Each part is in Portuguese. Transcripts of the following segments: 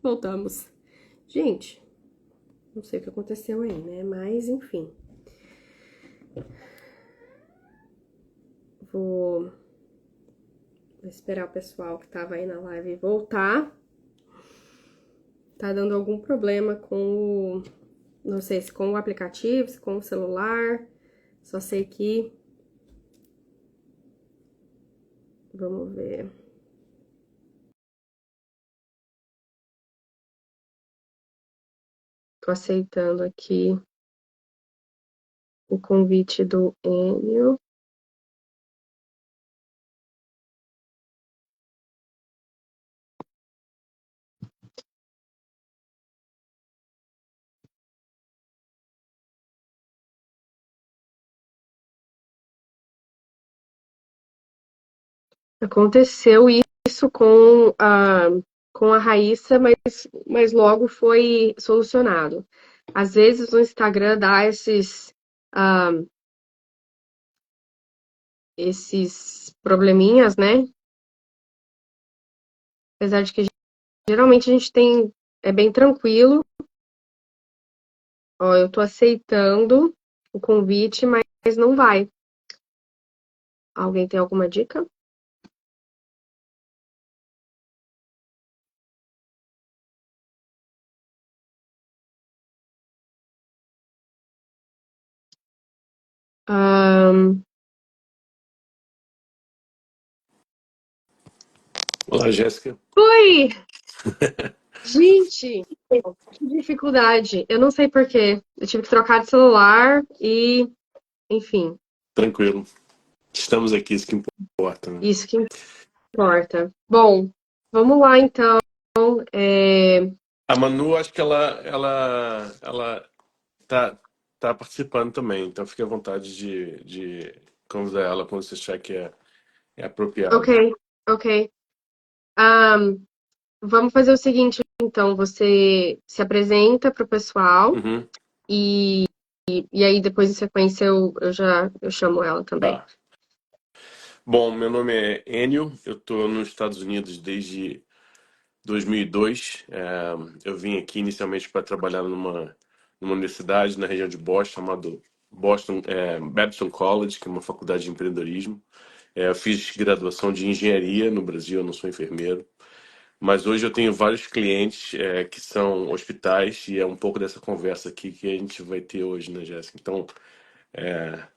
Voltamos. Gente, não sei o que aconteceu aí, né? Mas, enfim. Vou esperar o pessoal que tava aí na live voltar. Tá dando algum problema com o... Não sei se com o aplicativo, se com o celular. Só sei que... Vamos ver. Tô aceitando aqui o convite do Enio. Aconteceu isso com a Raíssa, mas logo foi solucionado. Às vezes o Instagram dá ah, esses probleminhas, né? Apesar de que geralmente a gente tem, é bem tranquilo. Ó, eu tô aceitando o convite, mas não vai. Alguém tem alguma dica? Ahn, Olá, Jéssica. Oi! Gente, que dificuldade. Eu não sei por quê. Eu tive que trocar de celular e, enfim, Tranquilo. Estamos aqui, isso que importa, né? isso que importa. Bom, vamos lá então. É, A Manu, acho que ela tá participando também, então fique à vontade de convidar ela quando você achar que é apropriado. ok, ok. Ahn, Vamos fazer o seguinte, então, você se apresenta para o pessoal Uhum, e, e aí depois em sequência eu chamo ela também. tá. Bom, meu nome é Enio, eu estou nos Estados Unidos desde 2002. Eu vim aqui inicialmente para trabalhar numa universidade na região de Boston, chamada Babson College, que é uma faculdade de empreendedorismo. Eu fiz graduação de engenharia no Brasil, eu não sou enfermeiro. Mas hoje eu tenho vários clientes que são hospitais e é um pouco dessa conversa aqui que a gente vai ter hoje, né, Jéssica? Então,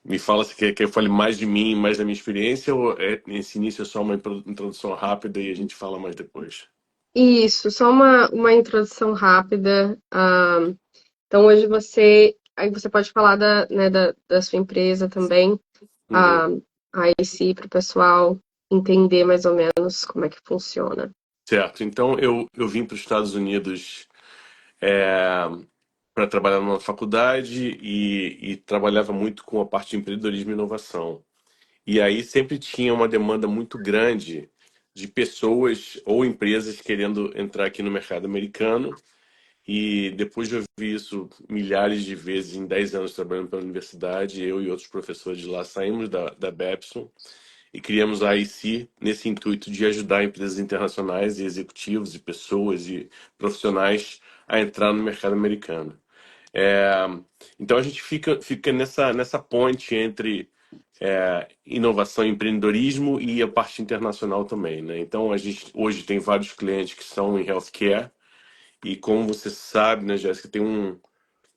me fala se quer que eu fale mais de mim, mais da minha experiência, ou esse início é só uma introdução rápida e a gente fala mais depois? Isso, só uma introdução rápida. Então hoje aí você pode falar da sua empresa também, Uhum. ah, aí sim, para o pessoal entender mais ou menos como é que funciona. Certo. Então, eu vim para os Estados Unidos para trabalhar numa faculdade e trabalhava muito com a parte de empreendedorismo e inovação. E aí sempre tinha uma demanda muito grande de pessoas ou empresas querendo entrar aqui no mercado americano. E depois de ouvir isso milhares de vezes em 10 anos trabalhando pela universidade, eu e outros professores de lá saímos da Babson e criamos a IC nesse intuito de ajudar empresas internacionais e executivos e pessoas e profissionais a entrar no mercado americano. É, então a gente fica nessa ponte entre inovação e empreendedorismo e a parte internacional também, né? Então a gente hoje tem vários clientes que são em healthcare e como você sabe, né, Jéssica, tem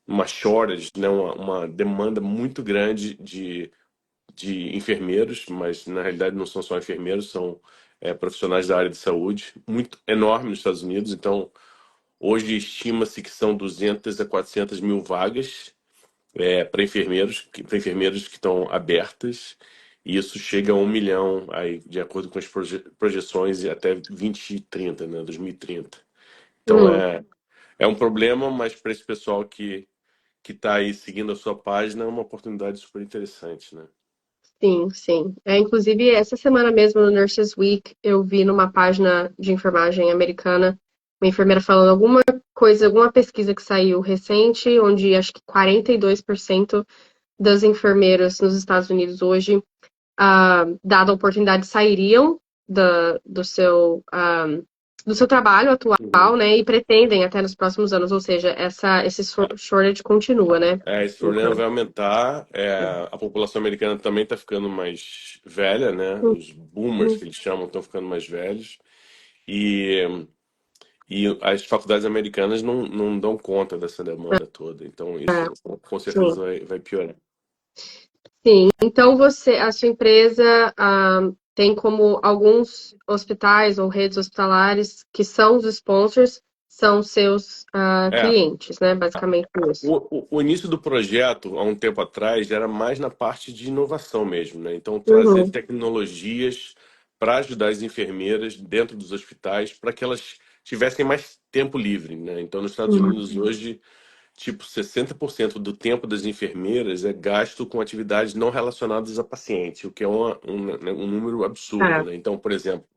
uma shortage, né, uma demanda muito grande de enfermeiros, mas na realidade não são só enfermeiros, são profissionais da área de saúde, muito enorme nos Estados Unidos. Então hoje estima-se que são 200 a 400 mil vagas para enfermeiros que estão abertas, e isso chega a 1 milhão, aí, de acordo com as projeções, até 2030, né, 2030. Então Hum, é um problema, mas para esse pessoal que está aí seguindo a sua página, é uma oportunidade super interessante, né? sim, sim. Inclusive, essa semana mesmo, no Nurses Week, eu vi numa página de enfermagem americana uma enfermeira falando alguma coisa, alguma pesquisa que saiu recente, onde acho que 42% das enfermeiras nos Estados Unidos hoje, dada a oportunidade, sairiam do seu do seu trabalho atual, Uhum. né? E pretendem até nos próximos anos, ou seja, esse shortage continua, né? Esse No problema vai campo. aumentar. A população americana também está ficando mais velha, né? Os boomers, Uhum. que eles chamam, estão ficando mais velhos. E, e as faculdades americanas não dão conta dessa demanda toda. Então, isso com certeza Sim. vai piorar. Sim, então a sua empresa tem como alguns hospitais ou redes hospitalares que são os sponsors, são seus É, clientes, né? Basicamente isso. o início do projeto, há um tempo atrás, era mais na parte de inovação mesmo, né? Então, trazer Uhum. tecnologias para ajudar as enfermeiras dentro dos hospitais para que elas tivessem mais tempo livre, né? Então, nos Estados Uhum. Unidos hoje, tipo, 60% do tempo das enfermeiras é gasto com atividades não relacionadas a paciente, o que é um número absurdo, É. né? Então, por exemplo,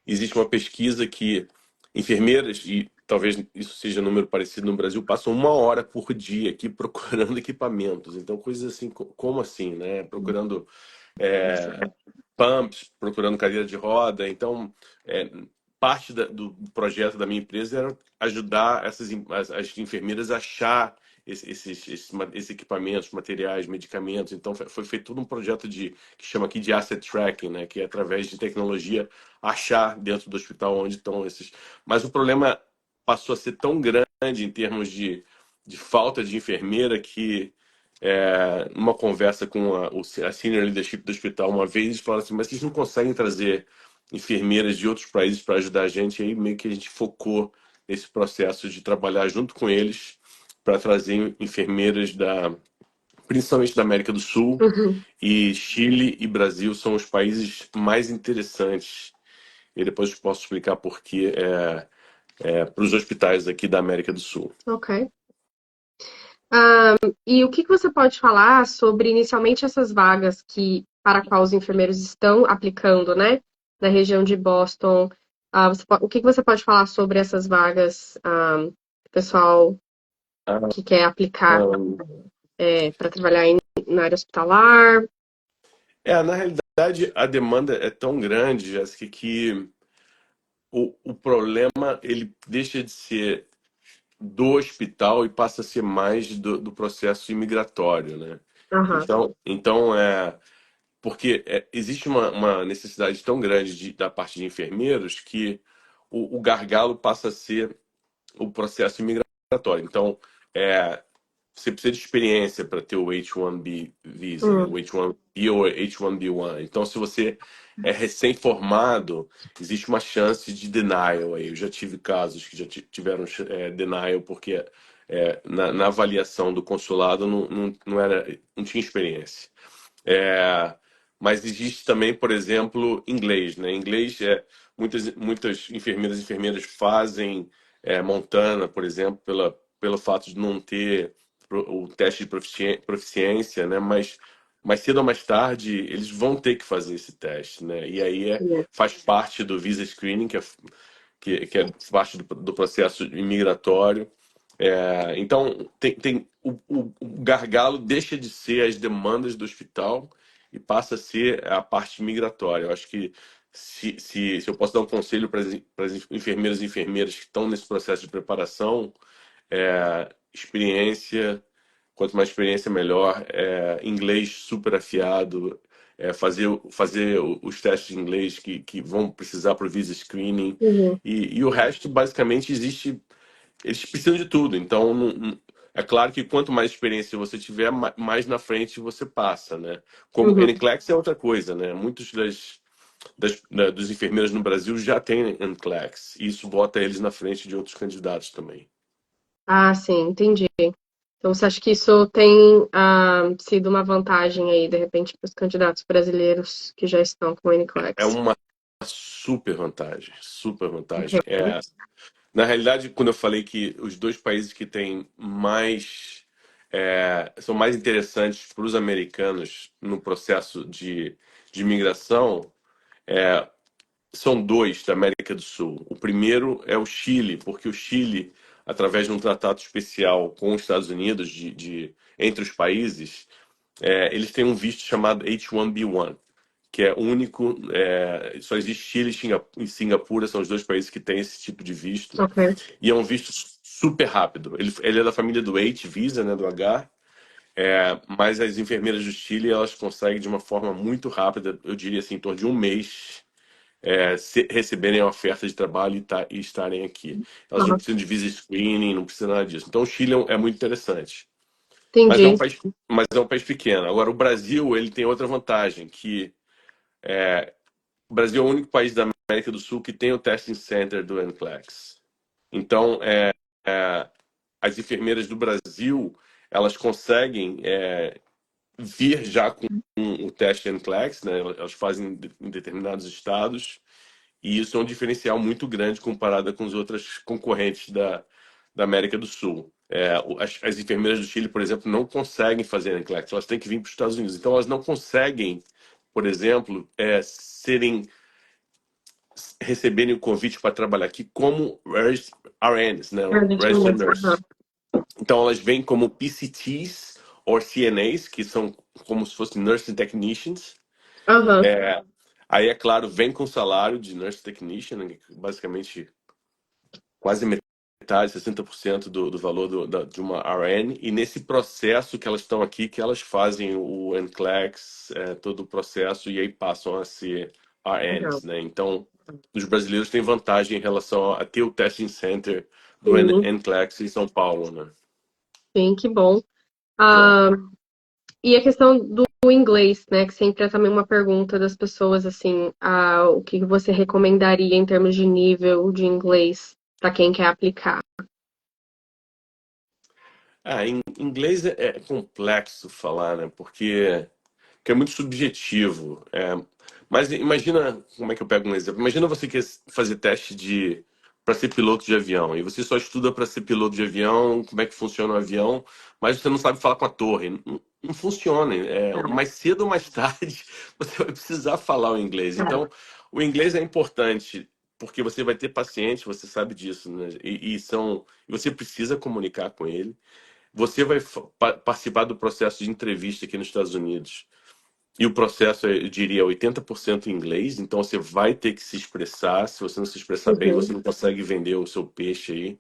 existe uma pesquisa que enfermeiras, e talvez isso seja um número parecido no Brasil, passam 1 hora por dia aqui procurando equipamentos. Então, coisas assim, como assim, né? Procurando é, pumps, procurando cadeira de roda. Então, é, parte do projeto da minha empresa era ajudar as enfermeiras a achar esses equipamentos, materiais, medicamentos. Então, foi feito todo um projeto que chama aqui de asset tracking, né? Que é através de tecnologia achar dentro do hospital onde estão esses. Mas o problema passou a ser tão grande em termos de falta de enfermeira que numa conversa com a senior leadership do hospital uma vez, eles falaram assim, mas vocês não conseguem trazer enfermeiras de outros países para ajudar a gente? E aí meio que a gente focou nesse processo de trabalhar junto com eles para trazer enfermeiras principalmente da América do Sul, Uhum. e Chile e Brasil são os países mais interessantes. E depois eu posso explicar por que para os hospitais aqui da América do Sul. Ok. E o que que você pode falar sobre inicialmente essas vagas para qual os enfermeiros estão aplicando, né? Na região de Boston. O que que você pode falar sobre essas vagas, pessoal Ah, que quer aplicar ah, para trabalhar na área hospitalar? na realidade, a demanda é tão grande, Jéssica, que o problema ele deixa de ser do hospital e passa a ser mais do processo imigratório, né? Aham. Então porque existe uma necessidade tão grande da parte de enfermeiros que o gargalo passa a ser o processo imigratório. Então, é, você precisa de experiência para ter o H-1B visa, né? O Hum, H-1B ou H-1B1. Então, se você é recém-formado, existe uma chance de denial aí. Eu já tive casos que já tiveram denial porque na avaliação do consulado não tinha experiência. É, mas existe também, por exemplo, inglês, né? Inglês muitas enfermeiras fazem Montana, por exemplo, pelo fato de não ter o teste de proficiência, né? Mas mais cedo ou mais tarde eles vão ter que fazer esse teste, né? E aí é. faz parte do visa screening, que é parte do processo imigratório. Então, o gargalo deixa de ser as demandas do hospital e passa a ser a parte migratória. Eu acho que se eu posso dar um conselho para as enfermeiras e enfermeiras que estão nesse processo de preparação, experiência, quanto mais experiência, melhor. Inglês super afiado, fazer os testes de inglês que vão precisar para o visa screening. Uhum, E o resto, basicamente, eles precisam de tudo. Então, é claro que quanto mais experiência você tiver, mais na frente você passa, né? Como uhum. NCLEX é outra coisa, né? Muitos dos enfermeiros no Brasil já têm NCLEX. E isso bota eles na frente de outros candidatos também. Ah, sim, entendi. Então, você acha que isso tem sido uma vantagem aí, de repente, para os candidatos brasileiros que já estão com o É NCLEX? uma super vantagem, super vantagem. Ok. Na realidade, quando eu falei que os dois países que têm são mais interessantes para os americanos no processo de imigração, são dois da América do Sul. O primeiro é o Chile, porque o Chile, através de um tratado especial com os Estados Unidos, entre os países, eles têm um visto chamado H-1B1, que é único. Só existe Chile e Singapura, são os dois países que têm esse tipo de visto. Ok. E é um visto super rápido. Ele é da família do H Visa, né, do H. Mas as enfermeiras do Chile, elas conseguem de uma forma muito rápida, eu diria assim, em torno de um mês, receberem a oferta de trabalho e estarem aqui. Elas não Aham. precisam de visa screening, não precisam nada disso. Então o Chile é muito interessante. Mas é um Entendi. país, mas é um país pequeno. Agora, o Brasil, ele tem outra vantagem, que o Brasil é o único país da América do Sul que tem o testing center do NCLEX. Então, as enfermeiras do Brasil, elas conseguem vir já com o teste NCLEX, né? Elas fazem em determinados estados, e isso é um diferencial muito grande comparado com as outras concorrentes da América do Sul. As enfermeiras do Chile, por exemplo, não conseguem fazer NCLEX, elas têm que vir para os Estados Unidos. Então, elas não conseguem, por exemplo, receberem o convite para trabalhar aqui como RNs, né? Registered Aham. Nurse. Então, elas vêm como PCTs ou CNAs, que são como se fossem Nursing Technicians. Aham. Aí, é claro, vem com salário de Nurse Technician, né, basicamente quase metade, 60% do valor de uma RN. E nesse processo que elas estão aqui, que elas fazem o NCLEX, todo o processo, e aí passam a ser Legal. RNs, né? Então, os brasileiros têm vantagem em relação a ter o testing center do Sim, NCLEX em São Paulo, né? sim, que bom. É. Ah, e a questão do inglês, né, que sempre é também uma pergunta das pessoas, assim, o que você recomendaria em termos de nível de inglês para quem quer aplicar? Em inglês é complexo falar, né? Porque é muito subjetivo. Mas imagina, como é que eu pego um exemplo? Imagina você quer fazer teste de para ser piloto de avião e você só estuda para ser piloto de avião, como é que funciona o avião, mas você não sabe falar com a torre. Não funciona. Mais cedo ou mais tarde você vai precisar falar o inglês. Então, o inglês é importante porque você vai ter paciente, você sabe disso, né? E você precisa comunicar com ele. Você vai participar do processo de entrevista aqui nos Estados Unidos. E o processo, eu diria, 80% em inglês, então você vai ter que se expressar. Se você não se expressar bem, Uhum, você não consegue vender o seu peixe aí.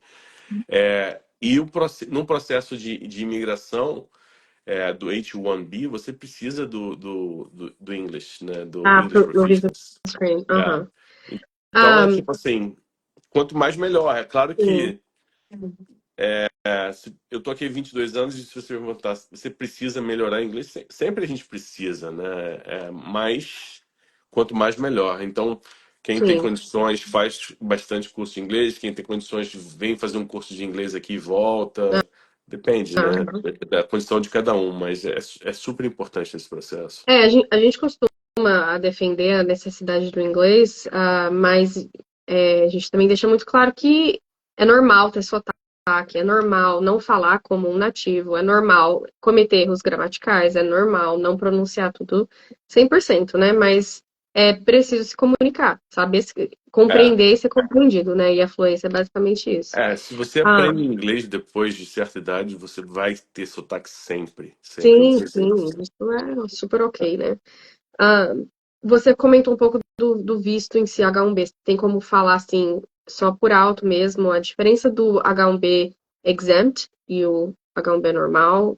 E num processo de imigração do H-1B, você precisa do English, né? Do English no Visa Proficiency. Screen. É. Aham. Então, é Ah, tipo assim, quanto mais melhor. É claro sim, que eu tô aqui há 22 anos e se você perguntar, você precisa melhorar inglês? Sempre a gente precisa, né? Mas quanto mais melhor. Então, quem tem sim. condições faz bastante curso de inglês, quem tem condições vem fazer um curso de inglês aqui e volta. Depende, né? Aham. Da condição de cada um, mas é super importante esse processo. A gente costuma defender a necessidade do inglês, mas a gente também deixa muito claro que é normal ter sotaque, é normal não falar como um nativo, é normal cometer erros gramaticais, é normal não pronunciar tudo 100%, né? Mas é preciso se comunicar, saber É, compreender e ser compreendido, né? E a fluência é basicamente isso. se você Ah, aprende inglês depois de certa idade, você vai ter sotaque sempre, sempre. Não sim, tem jeito. sim, isso é super ok, né? Ah, você comentou um pouco do visto em si, H1B. Tem como falar assim, só por alto mesmo, a diferença do H1B exempt e o H1B normal?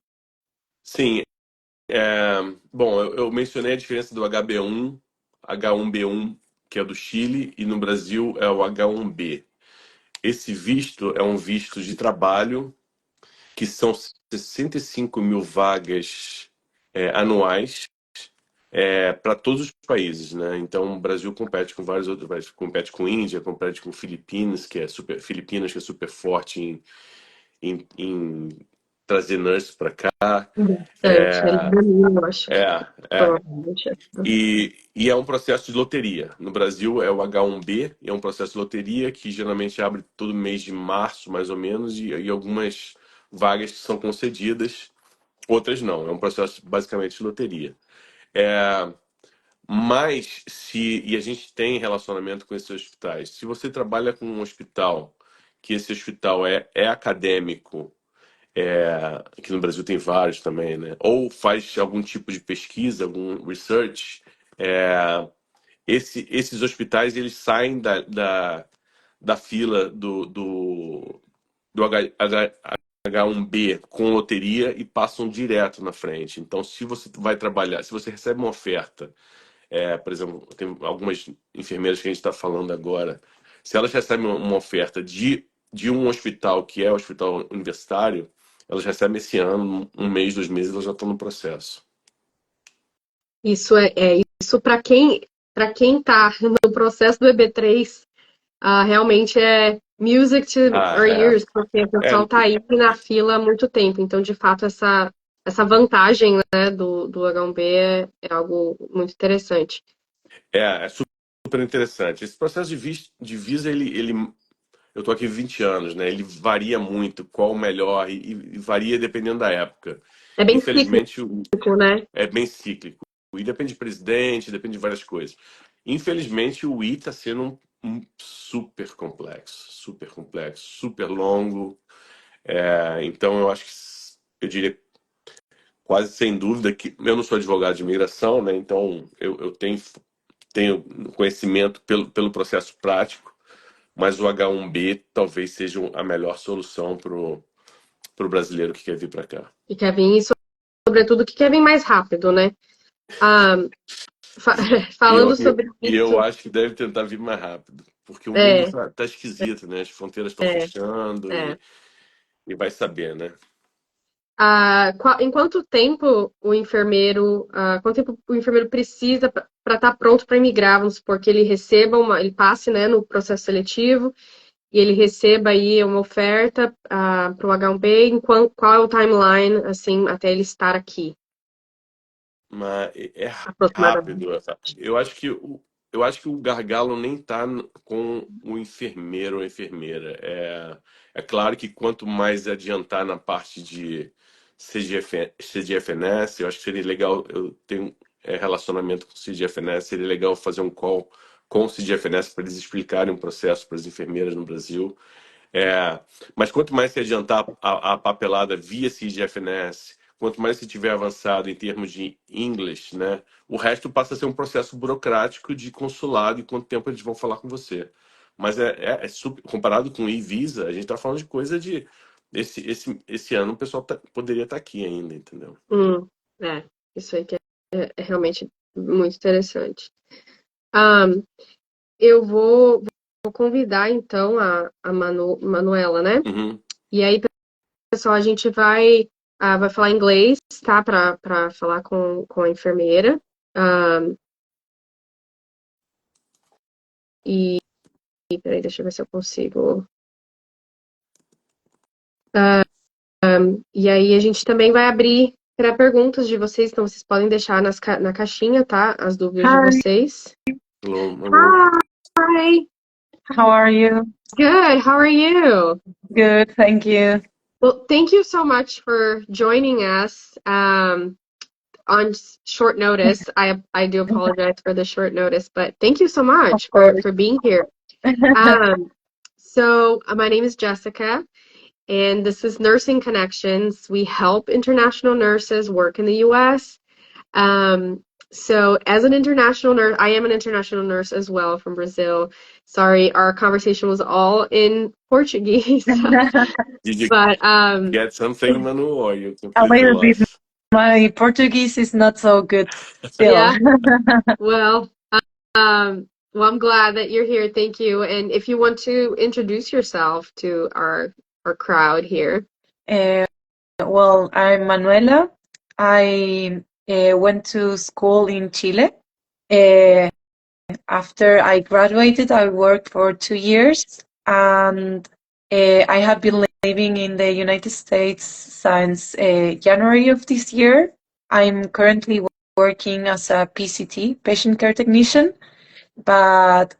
Sim, bom, eu mencionei a diferença do HB1, H1B1, que é do Chile, e no Brasil é o H1B. Esse visto é um visto de trabalho, que são 65 mil vagas anuais para todos os países, né? Então o Brasil compete com vários outros países, compete com Índia, compete com Filipinas, que é super forte em trazer nurses para cá. Bastante. Ele domina, eu acho, É, é. provavelmente. E é um processo de loteria. No Brasil é o H1B, e é um processo de loteria que geralmente abre todo mês de março, mais ou menos, e algumas vagas que são concedidas, outras não. É um processo basicamente de loteria. É, e a gente tem relacionamento com esses hospitais. Se você trabalha com um hospital, que esse hospital é acadêmico, aqui no Brasil tem vários também, né? Ou faz algum tipo de pesquisa, algum research, Esses hospitais eles saem da fila do H1B com loteria e passam direto na frente. Então, se você vai trabalhar, se você recebe uma oferta, por exemplo, tem algumas enfermeiras que a gente está falando agora, se elas recebem uma oferta de um hospital que é o hospital universitário, elas recebem esse ano, um mês, 2 meses, elas já estão no processo. Isso isso para quem tá no processo do EB3, realmente é music to Ah, our ears, porque o é. pessoal tá aí na fila há muito tempo. Então, de fato, essa vantagem, né, do H1B é algo muito interessante. É super interessante. Esse processo de visa, eu tô aqui 20 anos, né? Ele varia muito, qual o melhor, e varia dependendo da época. É bem Infelizmente, cíclico, né? é bem cíclico. E depende de presidente, depende de várias coisas. Infelizmente, o I está sendo um super complexo, super longo. Então, eu acho que, eu diria quase sem dúvida que eu não sou advogado de imigração, né? Então, eu tenho conhecimento pelo processo prático, mas o H1B talvez seja a melhor solução para o brasileiro que quer vir para cá. E quer vir, e sobretudo, que quer vir mais rápido, né? Ah, fa- E falando eu, sobre e eu isso, acho que deve tentar vir mais rápido, porque o mundo é, tá esquisito, né? As fronteiras estão é, fechando é. e vai saber, né? Em quanto tempo quanto tempo o enfermeiro precisa para estar pronto para imigrar? Vamos supor que ele receba ele passe, né, no processo seletivo e ele receba aí uma oferta para o H1B. Qual é o timeline, assim, até ele estar aqui, Mas é aproximadamente? rápido. Eu acho que o gargalo nem tá com o enfermeiro ou a enfermeira. É claro que quanto mais adiantar na parte de CGFNS, eu acho que seria legal. Eu tenho relacionamento com o CGFNS, seria legal fazer um call com o CGFNS para eles explicarem o processo para as enfermeiras no Brasil. Mas quanto mais se adiantar a papelada via CGFNS, quanto mais se tiver avançado em termos de English, né, o resto passa a ser um processo burocrático de consulado e quanto tempo eles vão falar com você. Mas comparado com o e-Visa, a gente está falando de coisa de. Esse ano o pessoal poderia estar aqui ainda, entendeu? Hum, isso aí que é realmente muito interessante. Ah, eu vou convidar então a Manuela, né? Uhum. E aí, pessoal, a gente vai falar inglês, tá? Para falar com a enfermeira. Ah, peraí, deixa eu ver se eu consigo. E aí, a gente também vai abrir para perguntas de vocês, então vocês podem deixar na caixinha, tá? As dúvidas de Hi, vocês. Alô, alô. Hi, how are you? good. How are you? Good, thank you. Well, thank you so much for joining us on short notice. I do apologize for the short notice, but thank you so Of much course. for being here. So my name is Jessica, and this is Nursing Connections. We help international nurses work in the U.S. So as an international nurse, I am an international nurse as well from Brazil. Sorry, our conversation was all in Portuguese, Did you but get something, Manu, or you A completely little bit. lost? My Portuguese is not so good still. yeah. Well, I'm glad that you're here. Thank you. And if you want to introduce yourself to our crowd here. Well, I'm Manuela. I went to school in Chile. Uh, After I graduated, I worked for 2 years, and I have been living in the United States since January of this year. I'm currently working as a PCT, patient care technician, but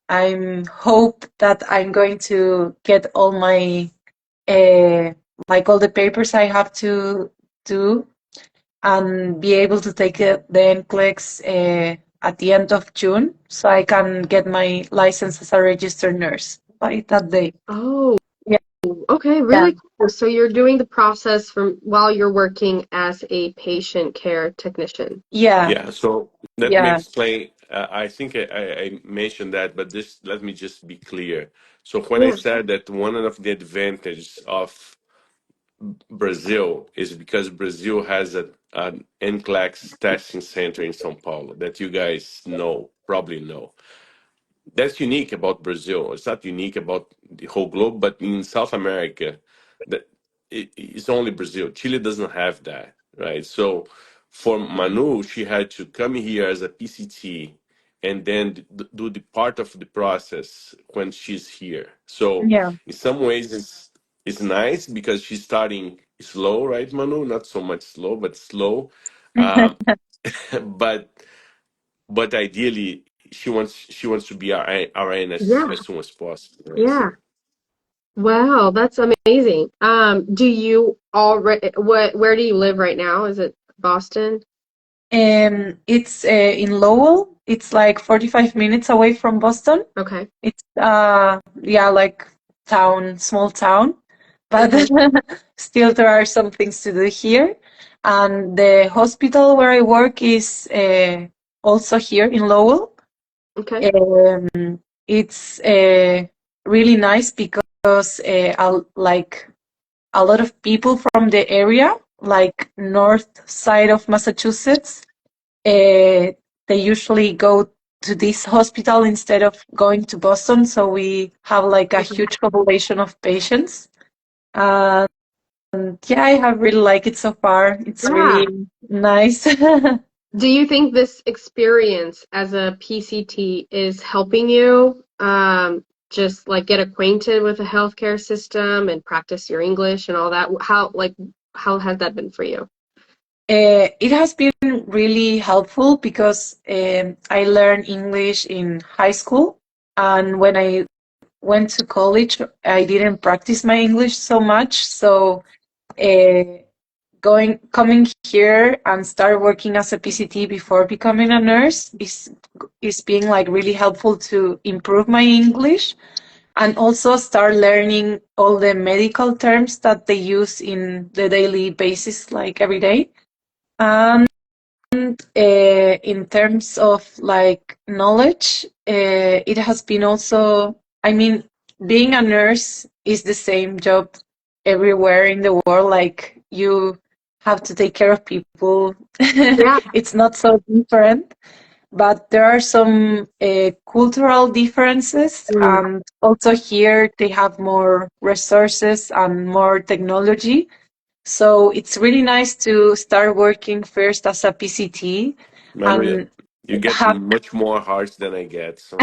I'm hope that I'm going to get all my like all the papers I have to do and be able to take the NCLEX at the end of June, so I can get my license as a registered nurse by that day. Oh, Yeah. okay. Okay, really cool. So you're doing the process from while you're working as a patient care technician. Yeah, Yeah, so let me yeah, explain. I think I mentioned that, but this let me just be clear. So when I Yeah. said that one of the advantages of Brazil is because Brazil has an NCLEX testing center in São Paulo that you guys know, probably know. That's unique about Brazil. It's not unique about the whole globe, but in South America, that it's only Brazil. Chile doesn't have that, right? So for Manu, she had to come here as a PCT and then do the part of the process when she's here. So yeah. in some ways, it's nice because she's starting slow, right, Manu? Not so much slow, but slow. Um, but ideally she wants to be our RN Yeah. as soon as possible, right? Yeah. So Wow, that's amazing. Do you already where do you live right now? Is it Boston? It's in Lowell. It's like 45 minutes away from Boston. Okay. It's yeah, like small town, but Okay. still there are some things to do here. And the hospital where I work is also here in Lowell. Okay. It's really nice because like a lot of people from the area, like north side of Massachusetts, they usually go to this hospital instead of going to Boston. So we have like a Okay. huge population of patients. And yeah, I have really liked it so far. It's Yeah. really nice. Do you think this experience as a PCT is helping you just like get acquainted with the healthcare system and practice your English and all that? How has that been for you? It has been really helpful because I learned English in high school, and when I went to college, I didn't practice my English so much. So uh, coming here and start working as a PCT before becoming a nurse is being like really helpful to improve my English and also start learning all the medical terms that they use in the daily basis, like every day. And in terms of like knowledge, it has been also, I mean, being a nurse is the same job everywhere in the world. Like you have to take care of people. Yeah. It's not so different, but there are some cultural differences. Mm. And also here they have more resources and more technology. So it's really nice to start working first as a PCT Manu, and you get have much more hearts than I get, so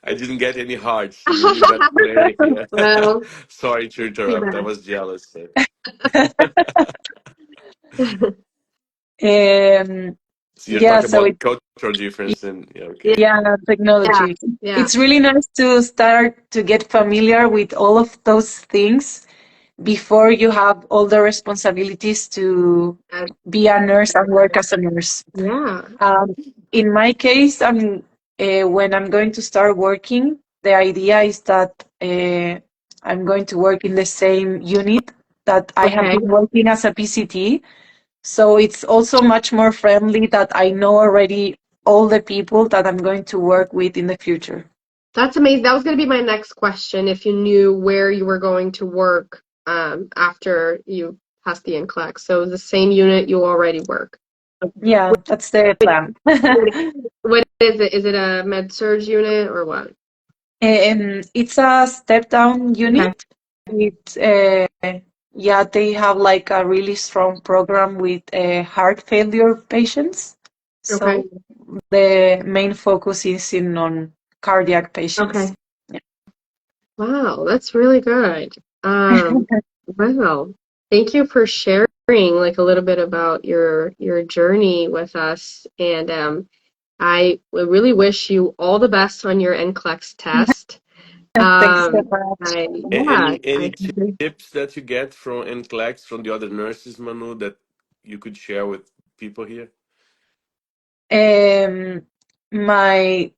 I didn't get any hearts. You really got plenty. Well, Sorry to too interrupt. I bad. was jealous. um, So you're yeah, talking so about cultural difference, and yeah, okay. yeah, Yeah. technology. Yeah. It's really nice to start to get familiar with all of those things before you have all the responsibilities to Uh, be a nurse and work as a nurse. yeah. Um, in my case, when I'm going to start working, the idea is that I'm going to work in the same unit that I have Okay. been working as a PCT. So it's also much more friendly that I know already all the people that I'm going to work with in the future. That's amazing. That was going to be my next question, if you knew where you were going to work after you passed the NCLEX. So the same unit you already work. Yeah, that's the plan. What is it? Is it a med surge unit or what? It's a step down Okay. unit. It, yeah, they have like a really strong program with heart failure patients. Okay. So the main focus is in on cardiac patients. Okay. Wow, that's really good. Um, wow. Thank you for sharing like a little bit about your journey with us. And I would really wish you all the best on your NCLEX test. Thanks so much. Yeah, Any I can. tips that you get from NCLEX from the other nurses, Manu, that you could share with people here? Um, my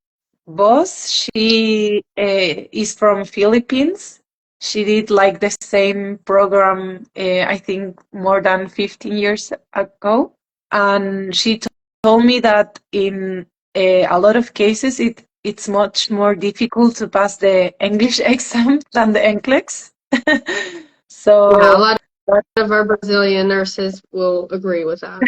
boss, she is from Philippines. She did like the same program, I think more than 15 years ago. And she told me that in a lot of cases, it's much more difficult to pass the English exam than the NCLEX. So Yeah, a lot of our Brazilian nurses will agree with that.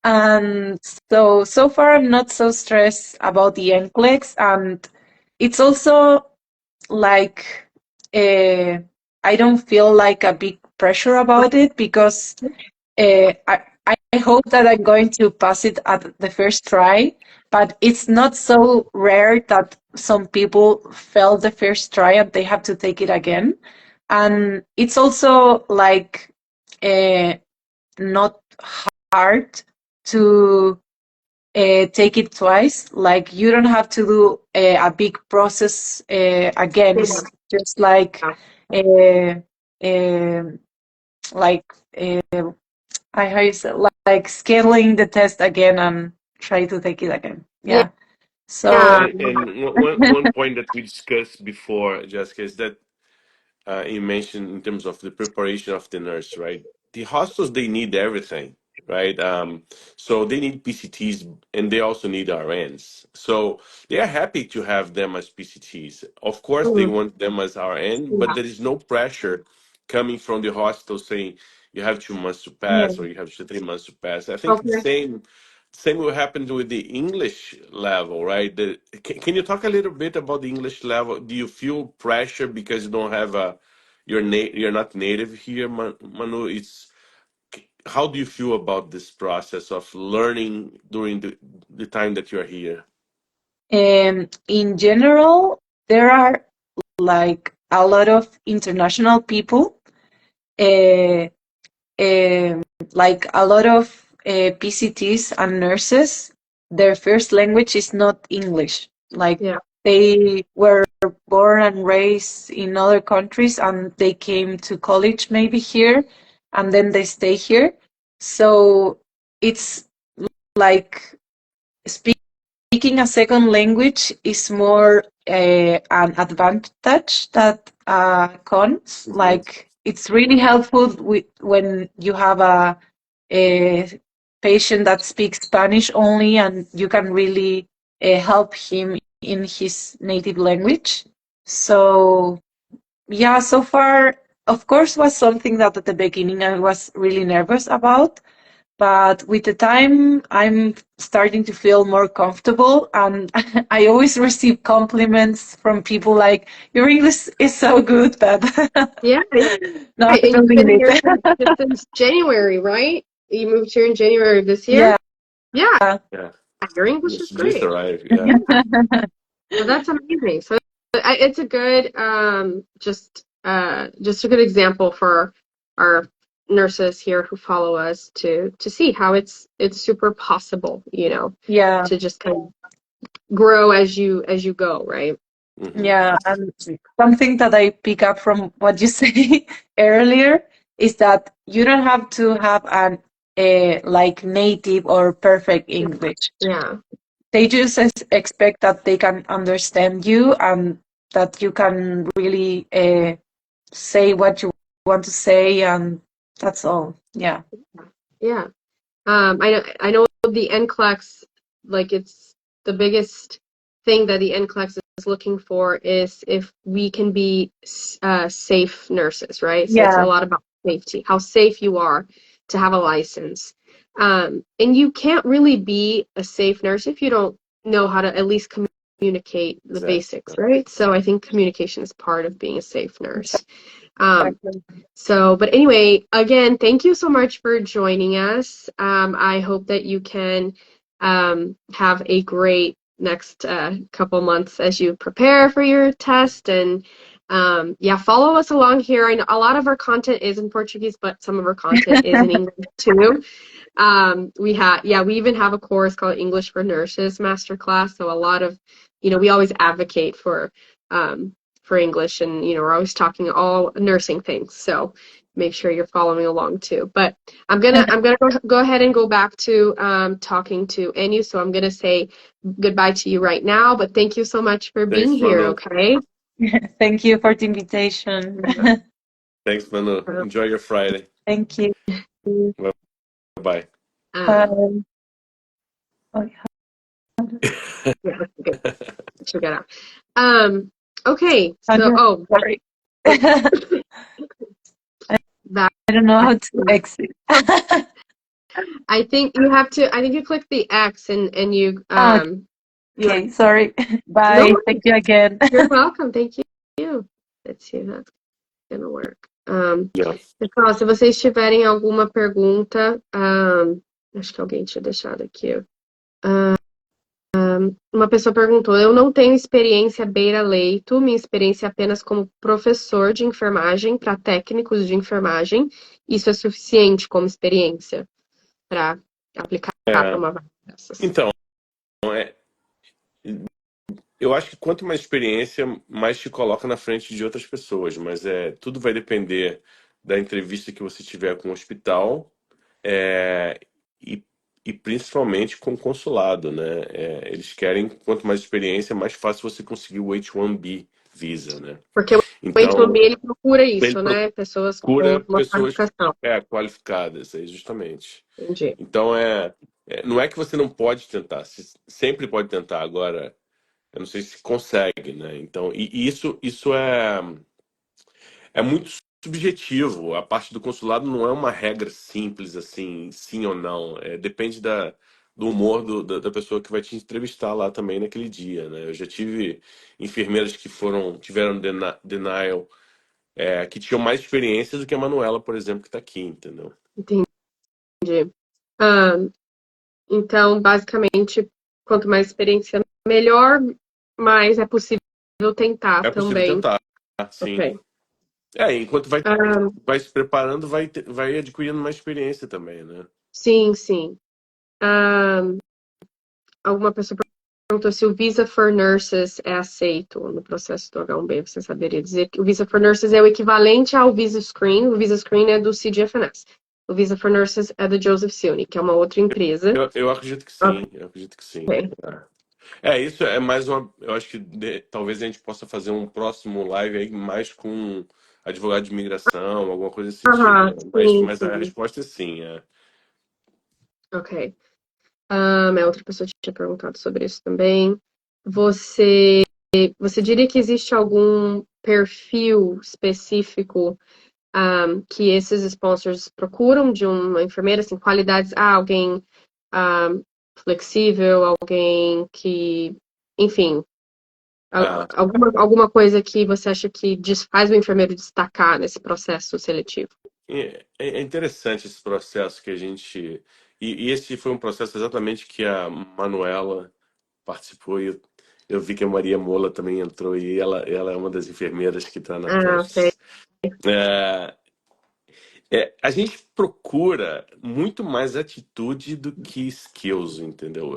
and so far I'm not so stressed about the NCLEX, and it's also like I don't feel like a big pressure about it because I hope that I'm going to pass it at the first try, but it's not so rare that some people fail the first try and they have to take it again. And it's also like not hard to take it twice. Like you don't have to do a big process again. It's just like uh, like I how you say like scaling the test again and try to take it again. Yeah. So Yeah. And one point that we discussed before, Jessica, is that you mentioned in terms of the preparation of the nurse, right? The hospitals, they need everything, right? So they need PCTs and they also need RNs. So they are happy to have them as PCTs. Of course, they Mhm. want them as RN, but Yeah. there is no pressure coming from the hospital saying you have 2 months to yeah. pass or you have 3 months to pass. I think the Okay. same will happen with the English level, right? Can you talk a little bit about the English level? Do you feel pressure because you don't have a you're not native here, Manu? It's how do you feel about this process of learning during the time that you're here? In general, there are like a lot of international people. Uh, um, like a lot of PCTs and nurses, their first language is not English. Like Yeah. they were born and raised in other countries and they came to college maybe here and then they stay here. So it's like speaking a second language is more an advantage that cons. Mhm. Like it's really helpful when you have a patient that speaks Spanish only, and you can really help him in his native language. So yeah, so far, of course, was something that at the beginning I was really nervous about, but with the time I'm starting to feel more comfortable, and I always receive compliments from people like your English is so good, but Yeah. no, I Right. And you've believe been here it. since January, right? You moved here in January of this year? Yeah. Yeah. Yeah, Your English is just great. arrived. Yeah. So that's amazing. So it's a good just a good example for our nurses here who follow us to see how it's super possible, Yeah. to just kind of grow as you go, right? Hmm. Yeah, and something that I pick up from what you say earlier is that you don't have to have an like native or perfect English. Yeah. They just expect that they can understand you and that you can really say what you want to say, and that's all. Yeah. Yeah. I know the NCLEX, like it's the biggest thing that the NCLEX is looking for is if we can be safe nurses, right? So it's a Yeah. lot about safety, how safe you are to have a license. And you can't really be a safe nurse if you don't know how to at least communicate the Exactly. basics, right? So I think communication is part of being a safe nurse. Um, Exactly. but anyway, again, thank you so much for joining us. I hope that you can have a great next couple months as you prepare for your test. And yeah, follow us along here. I know a lot of our content is in Portuguese, but some of our content is in English too. We even have a course called English for Nurses Masterclass. So a lot of, we always advocate for for English, and we're always talking all nursing things. So make sure you're following along too. But I'm gonna go ahead and go back to talking to Enu. So I'm gonna say goodbye to you right now. But thank you so much for being Thanks, here. Manu. Okay. Thank you for the invitation. Thanks, Manu. Enjoy your Friday. Thank you. Bye. Bye. Oh, Yeah, good. Check it out. Okay. Sorry. I don't know how to exit. I think you have to. I think you click the X and you. Okay, sorry. Bye. No, Thank you again. you're welcome. Thank you. Let's see if that's gonna work. Yeah. Pessoal, se vocês tiverem alguma pergunta, acho que alguém tinha deixado aqui. Uma pessoa perguntou: eu não tenho experiência beira-leito, minha experiência é apenas como professor de enfermagem para técnicos de enfermagem. Isso é suficiente como experiência para aplicar para uma vaga dessas? Então, eu acho que quanto mais experiência, mais te coloca na frente de outras pessoas, mas tudo vai depender da entrevista que você tiver com o hospital, é, e, e principalmente com o consulado, né? Eles querem, quanto mais experiência, mais fácil você conseguir o H-1B visa, né? Porque o Então, H-1B ele procura ele isso, né? Pessoas com procura uma pessoas qualificação. qualificadas, justamente. Entendi. Então, não é que você não pode tentar, você sempre pode tentar. Agora, eu não sei se consegue, né? Então, e isso é muito subjetivo. A parte do consulado não é uma regra simples assim, sim ou não. Depende do humor da pessoa que vai te entrevistar lá também naquele dia, né? Eu já tive enfermeiras que tiveram denial, que tinham mais experiência do que a Manuela, por exemplo, que está aqui, entendeu? Entendi. Ah, então, basicamente, quanto mais experiência, melhor, mas é possível tentar É possível também. tentar, sim. Ok. Enquanto vai se preparando, vai adquirindo mais experiência também, né? Sim, sim. Alguma pessoa perguntou se o Visa for Nurses é aceito no processo do H1B. Você saberia dizer que o Visa for Nurses é o equivalente ao Visa Screen. O Visa Screen é do CGFNS. O Visa for Nurses é do Joseph Cioni, que é uma outra empresa. Eu acredito que sim, eu acredito que sim. Ok. Isso é mais uma. Eu acho que talvez a gente possa fazer um próximo live aí mais com advogado de imigração, alguma coisa desse tipo, né? Sim, Mas a sim. resposta é sim. Ok. Outra pessoa tinha perguntado sobre isso também. Você diria que existe algum perfil específico que esses sponsors procuram de uma enfermeira, assim, qualidades, alguém flexível, alguém que, enfim, Ah, alguma coisa que você acha que faz o enfermeiro destacar nesse processo seletivo? é interessante esse processo que a gente. E esse foi um processo exatamente que a Manuela participou e eu vi que a Maria Mola também entrou e ela é uma das enfermeiras que está na Ok. Pulse. A gente procura muito mais atitude do que skills, entendeu?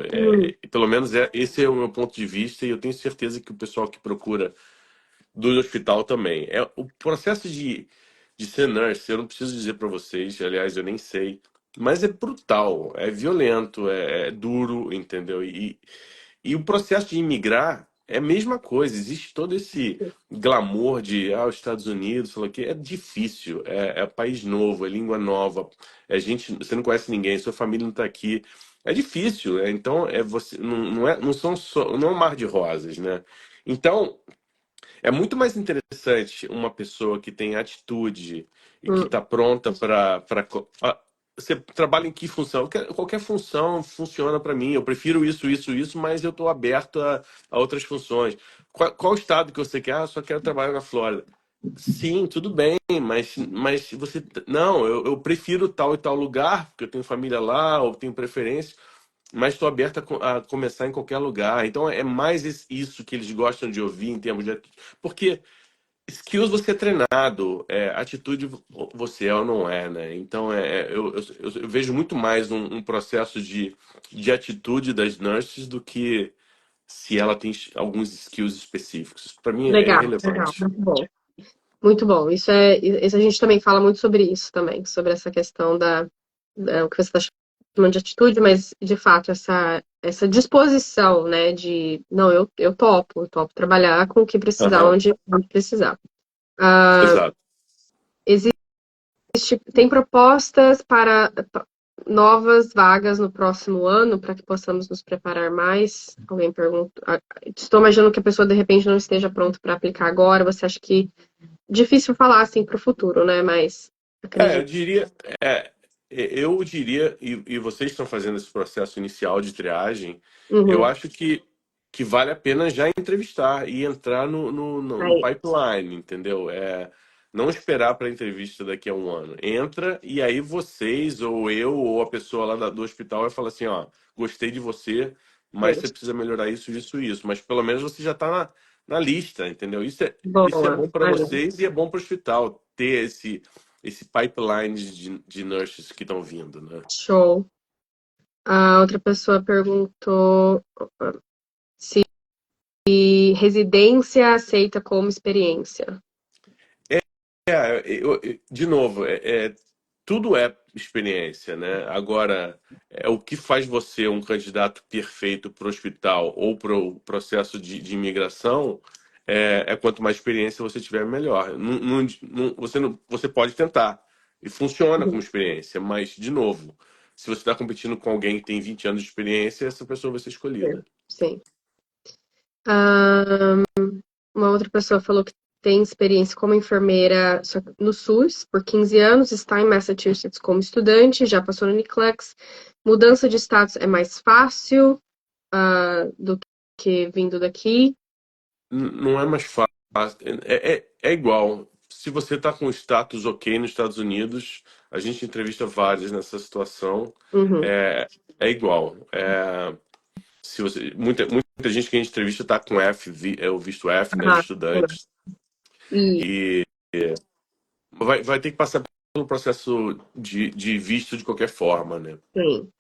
Pelo menos esse é o meu ponto de vista e eu tenho certeza que o pessoal que procura do hospital também. O processo de ser nurse, eu não preciso dizer para vocês, aliás, eu nem sei, mas é brutal, é violento, é duro, entendeu? E o processo de imigrar é a mesma coisa, existe todo esse glamour de os Estados Unidos, sei lá o quê. É difícil, é país novo, é língua nova, você não conhece ninguém, sua família não está aqui. É difícil, então você não são não é um mar de rosas, né? Então, é muito mais interessante uma pessoa que tem atitude e que está pronta para. Você trabalha em que função? Qualquer função funciona para mim. Eu prefiro isso, mas eu estou aberto a outras funções. Qual estado que você quer? Só quero trabalhar na Flórida. Sim, tudo bem, mas você. Não, eu prefiro tal e tal lugar, porque eu tenho família lá, ou tenho preferência, mas estou aberto a começar em qualquer lugar. Então é mais isso que eles gostam de ouvir em termos de. Porque skills você é treinado, atitude você é ou não é, né? Então eu vejo muito mais um processo de atitude das nurses do que se ela tem alguns skills específicos. Isso para mim é Legal, legal, irrelevante. muito bom. Muito bom. Isso a gente também fala muito sobre isso também, sobre essa questão o que você está chamando de atitude, mas de fato essa disposição, né, de não, eu topo trabalhar com o que precisar, Aham, onde precisar. exato. Tem propostas para novas vagas no próximo ano para que possamos nos preparar mais? Alguém pergunta. Estou imaginando que a pessoa de repente não esteja pronta para aplicar agora. Você acha que difícil falar assim para o futuro, né? Mas Eu acredito. diria, e vocês estão fazendo esse processo inicial de triagem, eu Uhum. acho que vale a pena já entrevistar e entrar no Aí, pipeline, entendeu? Não esperar para a entrevista daqui a um ano. Entra e aí vocês, ou eu, ou a pessoa lá do hospital vai falar assim, ó, gostei de você, mas aí. você precisa melhorar isso, isso e isso. Mas pelo menos você já está na lista, entendeu? Isso é Boa. bom para Aí. vocês e é bom para o hospital ter esse pipeline de nurses que estão vindo, né? Show. A outra pessoa perguntou se residência aceita como experiência. De novo, tudo é experiência, né? Agora, o que faz você um candidato perfeito para o hospital ou para o processo de imigração quanto mais experiência você tiver, melhor. Você pode tentar, e funciona como Uhum. experiência, mas, de novo, se você está competindo com alguém que tem 20 anos de experiência, essa pessoa vai ser escolhida. Sim. Ah, uma outra pessoa falou que tem experiência como enfermeira no SUS por 15 anos, está em Massachusetts como estudante, já passou no NCLEX. Mudança de status é mais fácil do que vindo daqui. Não é mais fácil. É igual. Se você está com status ok nos Estados Unidos, a gente entrevista vários nessa situação. Uhum. É igual. Se você, muita gente que a gente entrevista está com é o visto F, né, de Ah, estudante. e, E vai ter que passar pelo processo de visto de qualquer forma, né? sim.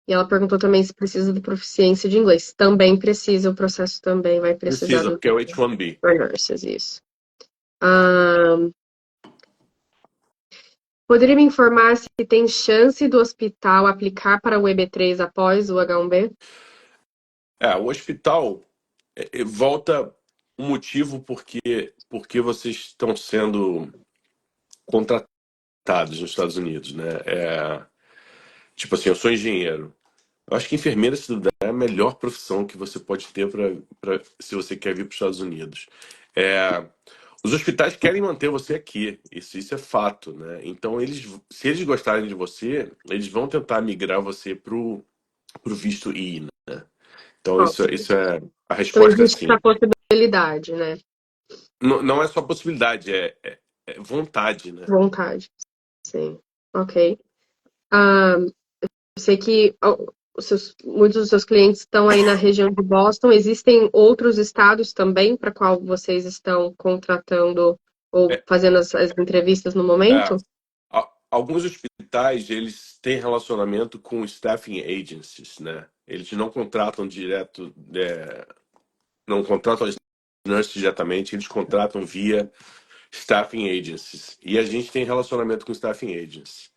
E ela perguntou também se precisa de proficiência de inglês. Também precisa, o processo também vai precisar Precisa, do porque é o H-1B. for nurses, isso. Ah, poderia me informar se tem chance do hospital aplicar para o EB3 após o H1B? O hospital volta o motivo porque vocês estão sendo contratados nos Estados Unidos, né? Tipo assim, eu sou engenheiro. Eu acho que enfermeira, se duvidar, é a melhor profissão que você pode ter se você quer vir para os Estados Unidos. É, os hospitais querem manter você aqui, isso é fato, né? Então, se eles gostarem de você, eles vão tentar migrar você pro visto I, né? Então, Ótimo. isso é a Então resposta é existe essa sim. possibilidade, né? Não é só possibilidade, é vontade, né? Vontade. Sim. Ok. Ah, eu sei que muitos dos seus clientes estão aí na região de Boston. Existem outros estados também para qual vocês estão contratando ou É, fazendo as entrevistas no é, momento? Alguns hospitais, eles têm relacionamento com staffing agencies, né? Eles não contratam direto, não contratam as nurses diretamente, eles contratam via staffing agencies. E a gente tem relacionamento com staffing agencies.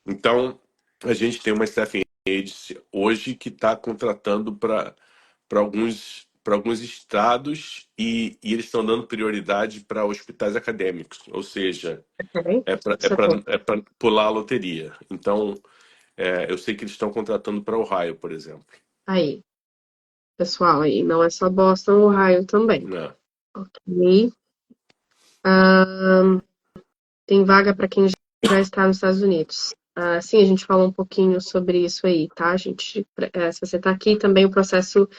Então, a gente tem uma staffing agency hoje que está contratando para alguns estados e eles estão dando prioridade para hospitais acadêmicos, ou seja, Ok. é para Isso é bom. pular a loteria. Então, eu sei que eles estão contratando para Ohio, por exemplo. Aí, pessoal, aí não é só Boston, Ohio também. Né? Ok. Tem vaga para quem já está nos Estados Unidos. Sim, a gente falou um pouquinho sobre isso aí, tá, gente? Se você está aqui, também o processo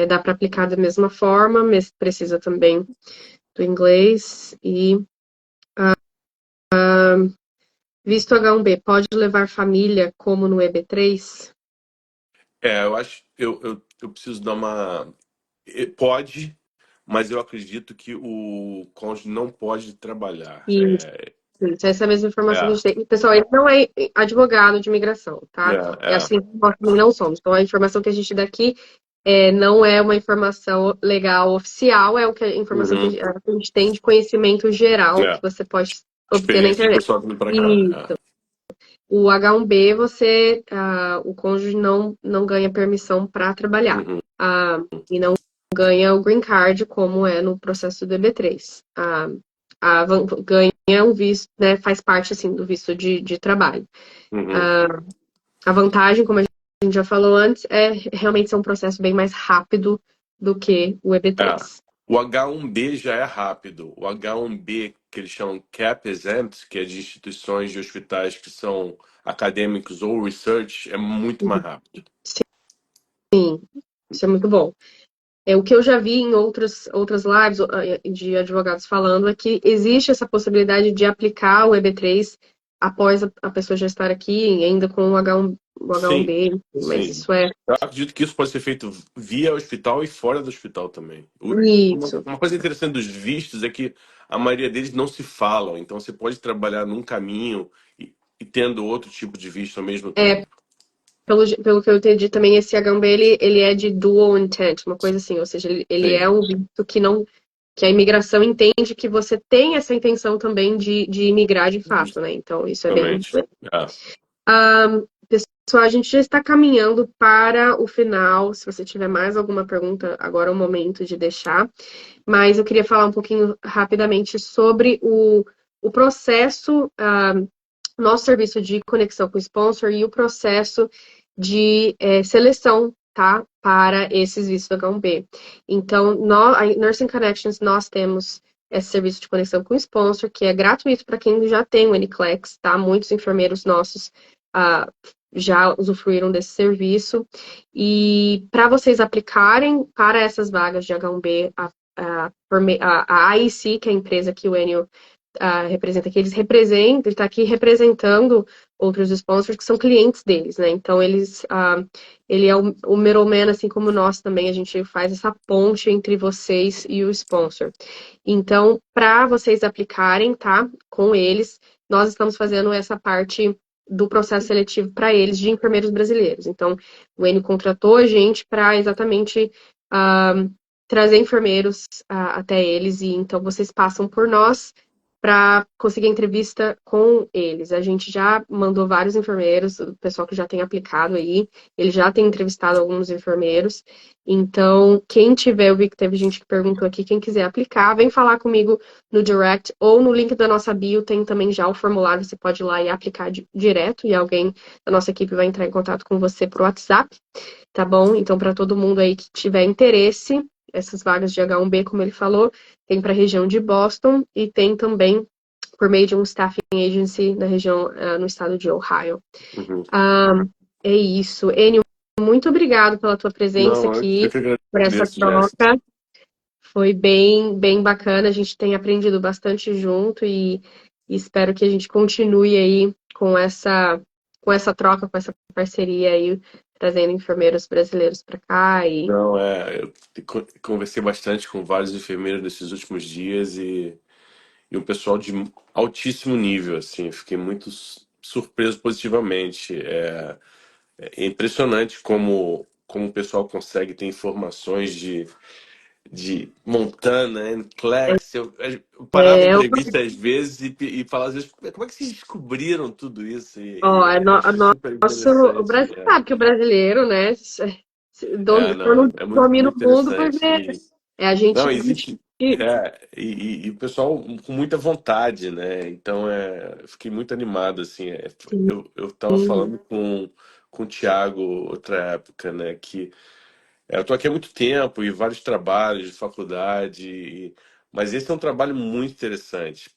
dá para aplicar da mesma forma, mas precisa também do inglês. E visto H1B, pode levar família como no EB3? Eu acho, eu preciso dar uma. Pode, mas eu acredito que o cônjuge não pode trabalhar. Isso, essa é a mesma informação que a É, gente tem. Pessoal, ele não é advogado de imigração, tá? é, É é. assim, nós também não somos. Então, a informação que a gente dá aqui não é uma informação legal oficial, é o que a informação Uhum. a gente tem de conhecimento geral que É. você pode obter na Experiência de internet. pessoal vindo pra cá. E o H1B, o cônjuge não ganha permissão para trabalhar. Uhum. E não ganha o green card, como é no processo do EB3. Ganha um visto, né, faz parte assim, do visto de trabalho. Uhum. A vantagem, como a gente já falou antes, é realmente ser um processo bem mais rápido do que o É. EB3. O H1B já é rápido. O H1B, que eles chamam CAP Exempt, que é de instituições de hospitais que são acadêmicos ou research, é muito mais rápido. Sim, isso é muito bom. O que eu já vi em outras lives de advogados falando é que existe essa possibilidade de aplicar o EB3 após a pessoa já estar aqui, ainda com o Sim, H1B, enfim, mas sim. isso é Eu acredito que isso pode ser feito via hospital e fora do hospital também. isso. Uma coisa interessante dos vistos é que a maioria deles não se falam, então você pode trabalhar num caminho e tendo outro tipo de visto ao mesmo tempo. Pelo que eu entendi também, esse H1B ele é de dual intent, uma coisa assim, ou seja, ele é Sim, um visto que a imigração entende que você tem essa intenção também de imigrar de fato, né? Então, isso é bem. justamente. É. Pessoal, a gente já está caminhando para o final. Se você tiver mais alguma pergunta, agora é o momento de deixar. Mas eu queria falar um pouquinho rapidamente sobre o processo, nosso serviço de conexão com o sponsor e o processo de seleção, tá? Para esses vistos H1B. Então, a Nursing Connections, nós temos esse serviço de conexão com o sponsor, que é gratuito para quem já tem o NCLEX, tá? Muitos enfermeiros nossos já usufruíram desse serviço. E para vocês aplicarem para essas vagas de H1B, a IEC, que é a empresa que o Enio representa aqui, ele está aqui representando outros sponsors que são clientes deles, né? Então, ele é o middleman, assim como nós também, a gente faz essa ponte entre vocês e o sponsor. Então, para vocês aplicarem, tá, com eles, nós estamos fazendo essa parte do processo seletivo para eles de enfermeiros brasileiros. Então, o Enio contratou a gente para exatamente trazer enfermeiros até eles, e então vocês passam por nós para conseguir entrevista com eles. A gente já mandou vários enfermeiros, o pessoal que já tem aplicado aí, ele já tem entrevistado alguns enfermeiros. Então, quem tiver, eu vi que teve gente que perguntou aqui, quem quiser aplicar, vem falar comigo no direct ou no link da nossa bio, tem também já o formulário, você pode ir lá e aplicar direto, e alguém da nossa equipe vai entrar em contato com você por WhatsApp, tá bom? Então, para todo mundo aí que tiver interesse, essas vagas de H1B, como ele falou, tem para a região de Boston e tem também por meio de um staffing agency na região, no estado de Ohio. Uhum. É isso. Enio, muito obrigado pela tua presença Não, eu aqui, que por essa agradeço, Jéssica. troca. Foi bem bacana. A gente tem aprendido bastante junto e espero que a gente continue aí com essa troca, com essa parceria aí, trazendo enfermeiros brasileiros para cá. Não, eu conversei bastante com vários enfermeiros nesses últimos dias e um pessoal de altíssimo nível, assim, fiquei muito surpreso positivamente. É impressionante como o pessoal consegue ter informações de Montana, Class. Eu parava em É, entrevista às vezes e falava às vezes, como é que vocês descobriram tudo isso? ó, Achei super o interessante. Brasil sabe que o brasileiro, né, Não, não é muito, domina muito o mundo interessante. porque Não, a gente existe. E o pessoal com muita vontade, né? Então, eu fiquei muito animado, assim. Eu tava falando com o Thiago outra época, né? Que eu tô aqui há muito tempo e vários trabalhos de faculdade, mas esse é um trabalho muito interessante, uhum.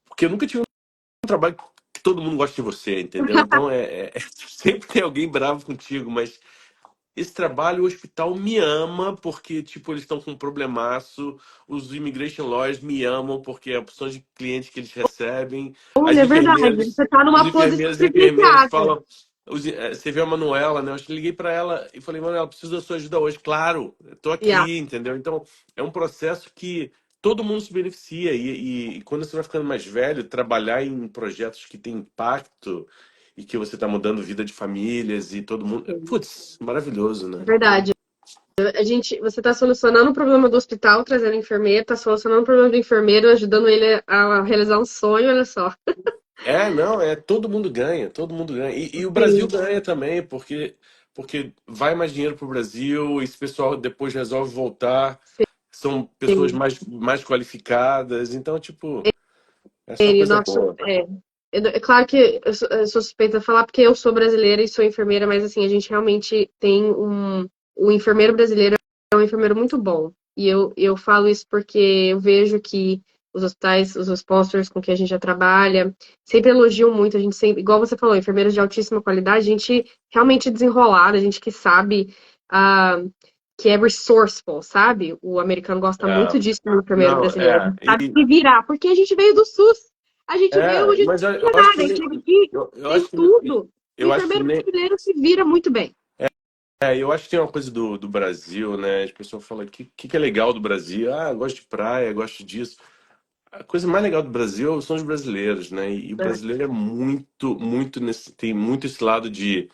porque eu nunca tive um trabalho que todo mundo gosta de você, entendeu? Então, sempre tem alguém bravo contigo, mas esse trabalho, o hospital me ama porque, tipo, eles estão com um problemaço. Os immigration lawyers me amam porque é a opção de clientes que eles recebem. As Olha, é verdade. enfermeiras, Você tá os numa posição enfermeiros e enfermeiras privilegiada. falam. Você vê a Manuela, né? Eu liguei para ela e falei, Manuela, preciso da sua ajuda hoje. Claro, eu tô Yeah. aqui, entendeu? Então, é um processo que todo mundo se beneficia. E quando você vai ficando mais velho, trabalhar em projetos que têm impacto e que você está mudando vida de famílias e todo mundo. Putz, maravilhoso, É né? verdade. Você está solucionando o problema do hospital, trazendo enfermeiro, está solucionando o problema do enfermeiro, ajudando ele a realizar um sonho, olha só. Não, todo mundo ganha, todo mundo ganha. E o Brasil Sim, ganha também, porque vai mais dinheiro para o Brasil, esse pessoal depois resolve voltar, são pessoas sim. mais qualificadas, então, tipo, é só E o coisa nosso, boa. é claro que eu sou suspeita de falar porque eu sou brasileira e sou enfermeira, mas assim, a gente realmente tem o enfermeiro brasileiro é um enfermeiro muito bom. E eu falo isso porque eu vejo que os hospitais, os sponsors com que a gente já trabalha, sempre elogiam muito, a gente sempre, igual você falou, enfermeiros de altíssima qualidade, gente realmente desenrolada, gente que sabe, ah, que é resourceful, sabe? O americano gosta muito É, disso no enfermeiro não, brasileiro, a gente sabe se virar, porque a gente veio do SUS. A gente veio onde não mas eu tinha acho nada, que a gente chega aqui, eu tem acho que tudo. O eu acho que enfermeiro nem brasileiro se vira muito bem. eu acho que tem uma coisa do Brasil, né? As pessoas falam que é legal do Brasil. Ah, eu gosto de praia, eu gosto disso. A coisa mais legal do Brasil são os brasileiros, né? E o É. brasileiro é muito tem muito esse lado de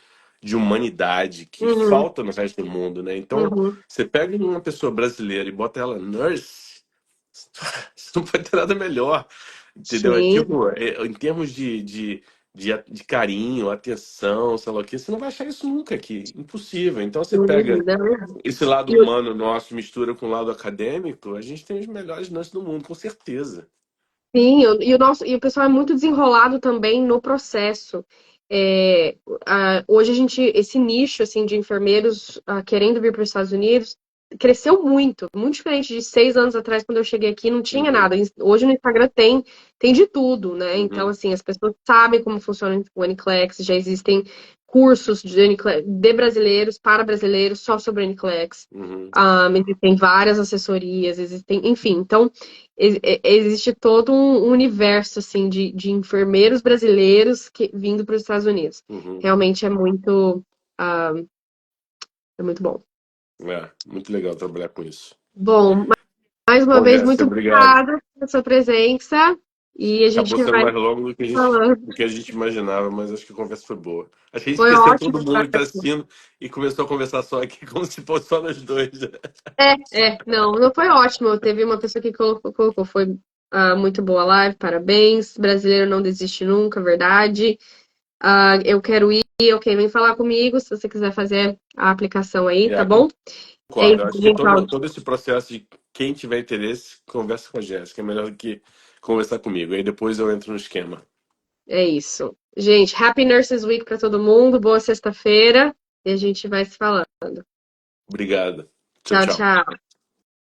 humanidade que Uhum, falta no resto do mundo, né? Então, uhum. você pega uma pessoa brasileira e bota ela nurse, você não pode ter nada melhor, entendeu? É Sim, tipo, em termos de carinho, atenção, sei lá o quê, você não vai achar isso nunca aqui. Impossível. Então, você sem pega dúvida. esse lado E o, humano nosso, mistura com o lado acadêmico, a gente tem os melhores nurses do mundo, com certeza. sim, e o pessoal é muito desenrolado também no processo. É, hoje esse nicho assim de enfermeiros querendo vir para os Estados Unidos cresceu muito diferente de 6 anos atrás quando eu cheguei aqui não tinha Uhum, nada. Hoje no Instagram tem de tudo, né? Então uhum, assim as pessoas sabem como funciona o NCLEX, já existem cursos de NCLEX, de brasileiros para brasileiros só sobre o NCLEX. uhum, Existem várias assessorias, existem, enfim, então existe todo um universo assim de enfermeiros brasileiros vindo para os Estados Unidos. uhum. Realmente ah, é muito bom. Muito legal trabalhar com isso. Bom, mais uma Bom, vez, Jéssica, muito obrigado. obrigada pela sua presença e a Acabou gente sendo vai mais longo falando. do que a gente imaginava, mas acho que a conversa foi boa. Acho que a gente Foi esqueceu todo ótimo mundo estar que está aqui. assistindo e começou a conversar só aqui como se fosse só nós dois. Não foi ótimo. Teve uma pessoa que colocou foi muito boa a live, parabéns. Brasileiro não desiste nunca, verdade. Eu quero ir, ok, vem falar comigo se você quiser fazer a aplicação aí, tá bom? É Concordo. isso, Acho que gente, ó, todo esse processo de quem tiver interesse, conversa com a Jéssica. É melhor do que conversar comigo. Aí depois eu entro no esquema. é isso. Gente, Happy Nurses Week pra todo mundo, boa sexta-feira e a gente vai se falando. Obrigado. Tchau, Tchau, tchau. tchau.